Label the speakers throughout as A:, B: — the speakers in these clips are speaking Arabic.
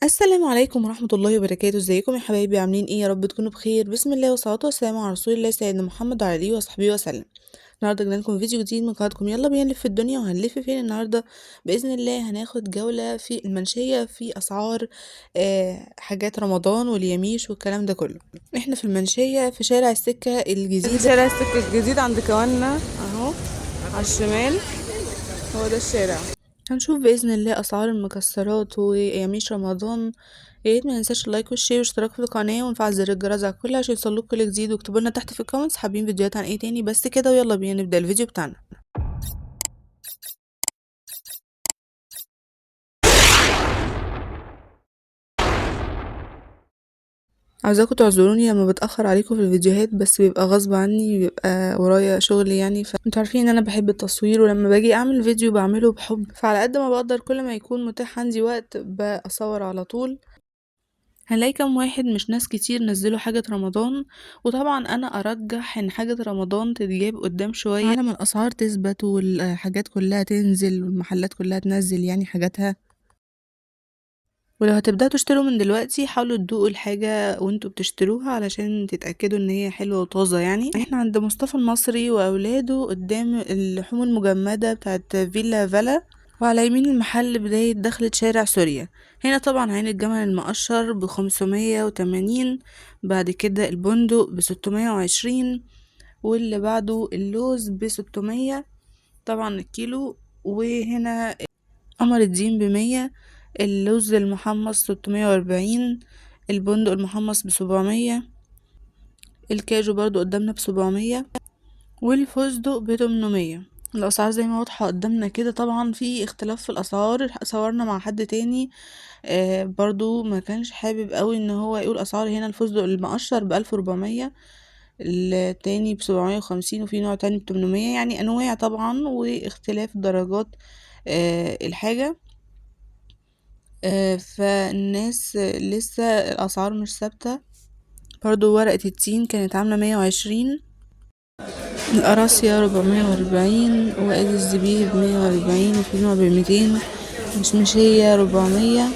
A: السلام عليكم ورحمة الله وبركاته، ازيكم يا حبايبي؟ عاملين ايه؟ يا رب تكونوا بخير. بسم الله والصلاة والسلام على رسول الله سيدنا محمد وعلى اله وصحبه وسلم. النهارده جبنا لكم فيديو جديد من قناتكم يلا بينا نلف في الدنيا. وهنلف فين النهارده؟ بإذن الله هناخد جولة في المنشية في أسعار حاجات رمضان واليميش والكلام ده كله. احنا في المنشية في شارع السكة الجديدة،
B: شارع السكة الجديد عند كوانا اهو على الشمال، هو ده الشارع.
A: هنشوف بإذن الله أسعار المكسرات ويميش رمضان. يا ريت ما ننساش اللايك والشير والاشتراك في القناة ونفعل زر الجرس على الكل عشان يوصلكوا كل جديد، واكتبوا لنا تحت في الكومنتس حابين فيديوهات عن ايه تاني. بس كده ويلا بينا نبدأ الفيديو بتاعنا. عاوزاكم تعذروني لما بتأخر عليكم في الفيديوهات، بس بيبقى غصب عني، بيبقى ورايا شغل يعني. انتوا عارفين ان انا بحب التصوير، ولما باجي اعمل فيديو بعمله بحب، فعلى قد ما بقدر كل ما يكون متاح عندي وقت بصور على طول. هنلاقي كام واحد مش ناس كتير نزلوا حاجة رمضان، وطبعا انا ارجح ان حاجة رمضان تتجاب قدام شوية على ما الاسعار تثبت والحاجات كلها تنزل والمحلات كلها تنزل يعني حاجاتها. ولو هتبدأوا تشتروا من دلوقتي حاولوا تدوقوا الحاجة وانتوا بتشتروها علشان تتأكدوا ان هي حلوة وطازة. يعني احنا عند مصطفى المصري واولاده قدام اللحوم المجمدة بتاعت فيلا فالا، وعلى يمين المحل بداية دخلة شارع سوريا. هنا طبعا عين الجمل المقشر ب580، بعد كده البندق ب620، واللي بعده اللوز ب600 طبعا الكيلو. وهنا قمر الدين ب100، اللوز المحمص 640، البندق المحمص ب700، الكاجو برضو قدامنا ب700، والفستق ب800. الأسعار زي ما واضحة قدامنا كده. طبعا في اختلاف في الأسعار، صورنا مع حد تاني برضو ما كانش حابب قوي ان هو يقول أسعار. هنا الفستق المقشر ب1400، التاني ب750، وفي نوع تاني ب800. يعني أنواع طبعا واختلاف درجات الحاجة. فالناس لسه الأسعار مش ثابتة. برضو ورقة التين كانت عاملة 120، القراصية 440، وادي الزبيب 140، وفي نوع ب200، مشمشية 400.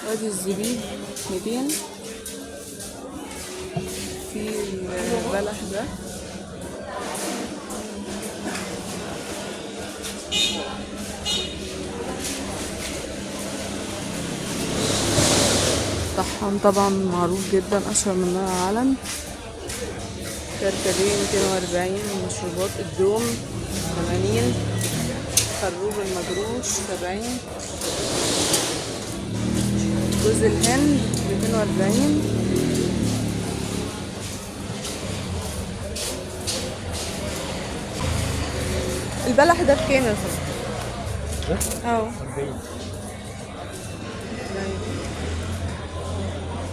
A: وادي الزبيب 200. في البلح ده طحان طبعا معروف جدا، اشهر من نار العالم. كركديه 240، مشروبات الدوم 80، خروب المجروش 70، جوز الهند 240. البلح ده بكام يا فندم؟ اه
C: 40.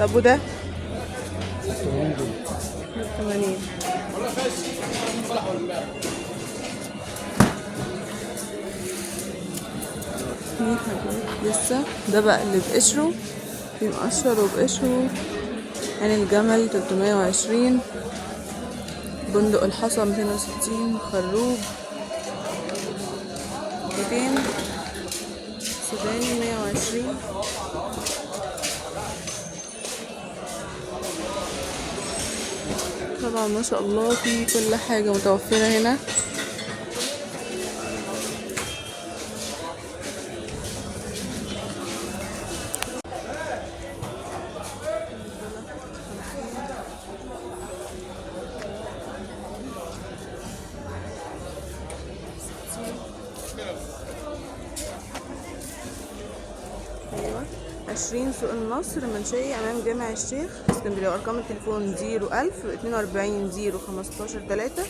A: طب وده
C: 80 جنيه.
A: 80. في حاجات لسه. ده بقى اللي بقشره، في مقشر وبقشره. عين الجمل 320، بندق الحصى 260، خروب 200، سوداني 120. طبعا ما شاء الله في كل حاجة متوفرة هنا. ايوه 20 سوق النصر منشية امام جامع الشيخ اسكندرية. وارقام التليفون 01000 42 015 3.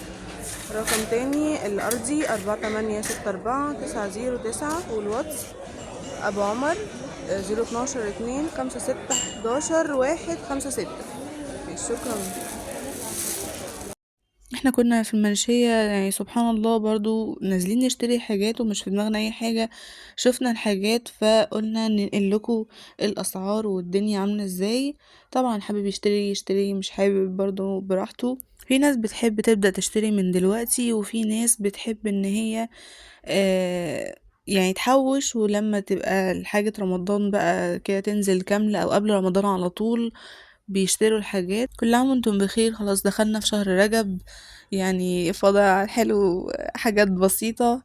A: رقم تاني الارضي 4864 909، والواتس ابو عمر 012 2 5 6 11 1 5 6. شكرا. احنا كنا في المنشية يعني سبحان الله برضو نازلين نشتري حاجات ومش في دماغنا اي حاجة، شفنا الحاجات فقلنا ننقل لكم الاسعار والدنيا عاملة ازاي. طبعا حابب يشتري يشتري، مش حابب برضو براحته. في ناس بتحب تبدأ تشتري من دلوقتي، وفي ناس بتحب ان هي يعني تحوش، ولما تبقى حاجة رمضان بقى كده تنزل كاملة او قبل رمضان على طول بيشتروا الحاجات. كل عام وانتم بخير، خلاص دخلنا في شهر رجب، يعني فضل حلو حاجات بسيطة.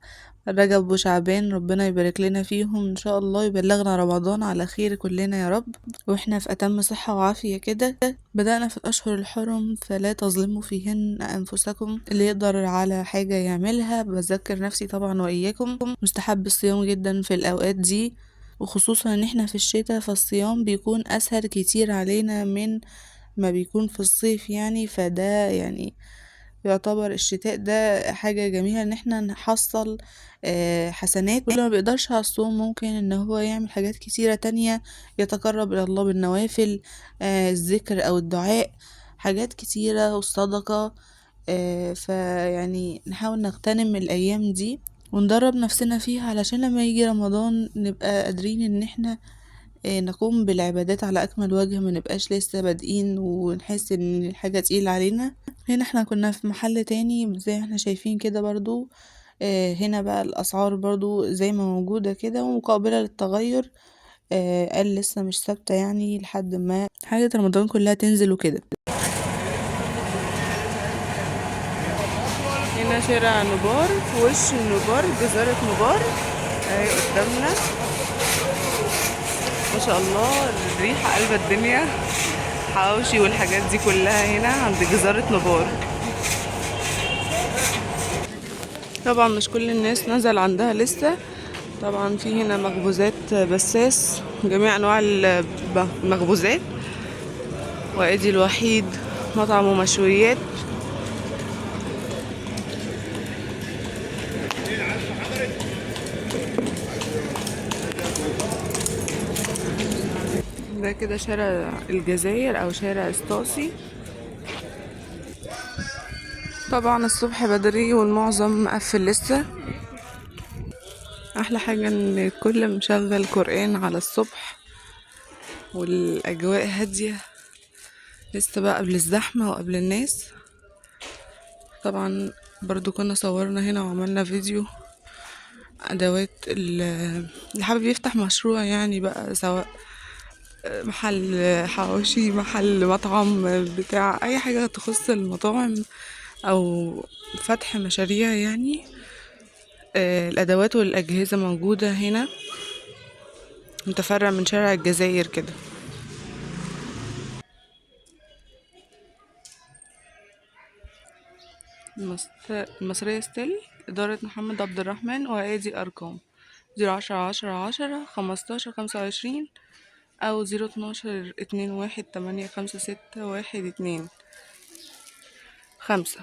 A: رجب وشعبان ربنا يبارك لنا فيهم ان شاء الله، يبلغنا رمضان على خير كلنا يا رب، واحنا في اتم صحة وعافية كده. بدأنا في الاشهر الحرم فلا تظلموا فيهن انفسكم، اللي يقدر على حاجة يعملها. بذكر نفسي طبعا واياكم. مستحب الصيام جدا في الاوقات دي، وخصوصا ان احنا في الشتاء فالصيام بيكون اسهل كتير علينا من ما بيكون في الصيف يعني. فده يعني يعتبر الشتاء ده حاجة جميلة ان احنا نحصل حسنات. واللي ما بيقدرش على الصوم ممكن ان هو يعمل حاجات كتيرة تانية، يتقرب الى الله بالنوافل، الذكر او الدعاء، حاجات كتيرة والصدقة. فيعني نحاول نغتنم الايام دي وندرب نفسنا فيها، علشان لما يجي رمضان نبقى قادرين ان احنا نقوم بالعبادات على اكمل وجه، ما نبقاش لسه بادئين ونحس ان الحاجة تقيلة علينا. هنا احنا كنا في محل تاني زي ما احنا شايفين كده برضو. هنا بقى الاسعار برضو زي ما موجودة كده ومقابلة للتغير. قال لسه مش ثابتة يعني لحد ما حاجة رمضان كلها تنزل وكده.
B: هنا شارع نبار، في وش النبار جزيرة نبار اهي قدامنا. ما شاء الله الريحة قلبة الدنيا، حواوشي والحاجات دي كلها هنا عند جزيرة نبار. طبعا مش كل الناس نزل عندها لسه. طبعا في هنا مخبوزات بساس، جميع انواع المخبوزات. وادي الوحيد مطعم ومشويات. ده كده شارع الجزائر او شارع اسطاسي. طبعا الصبح بدري والمعظم مقفل لسه. احلى حاجة ان الكل مشغل قرآن على الصبح والاجواء هادية لسه بقى قبل الزحمة وقبل الناس. طبعا برضو كنا صورنا هنا وعملنا فيديو ادوات اللي حابب يفتح مشروع يعني بقى، سواء محل حواوشي، محل مطعم، بتاع اي حاجة تخص المطاعم او فتح مشاريع يعني. الادوات والاجهزة موجودة هنا، متفرع من شارع الجزائر كده. المصرية ستيل، إدارة محمد عبد الرحمن. وأيدي أرقام 010 10 10 15 25 أو 012 21 856 12 5.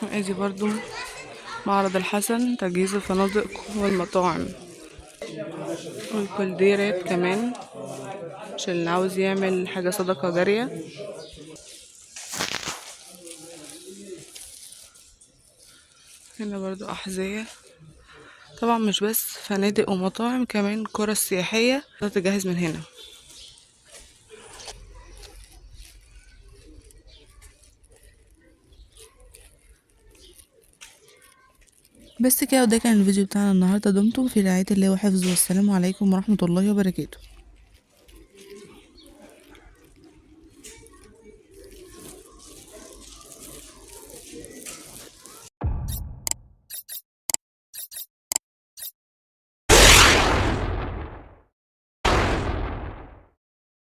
B: وأيدي برضو معرض الحسن، تجهيز الفنادق والمطاعم والكولديرات كمان عشان اللي عاوز يعمل حاجة صدقة جارية. هنا برضو أحذية. طبعا مش بس فنادق ومطاعم، كمان قرى السياحية تجهز من هنا.
A: بس كده، وده كان الفيديو بتاعنا النهاردة. دمتم في رعاية الله وحفظه، والسلام عليكم ورحمة الله وبركاته.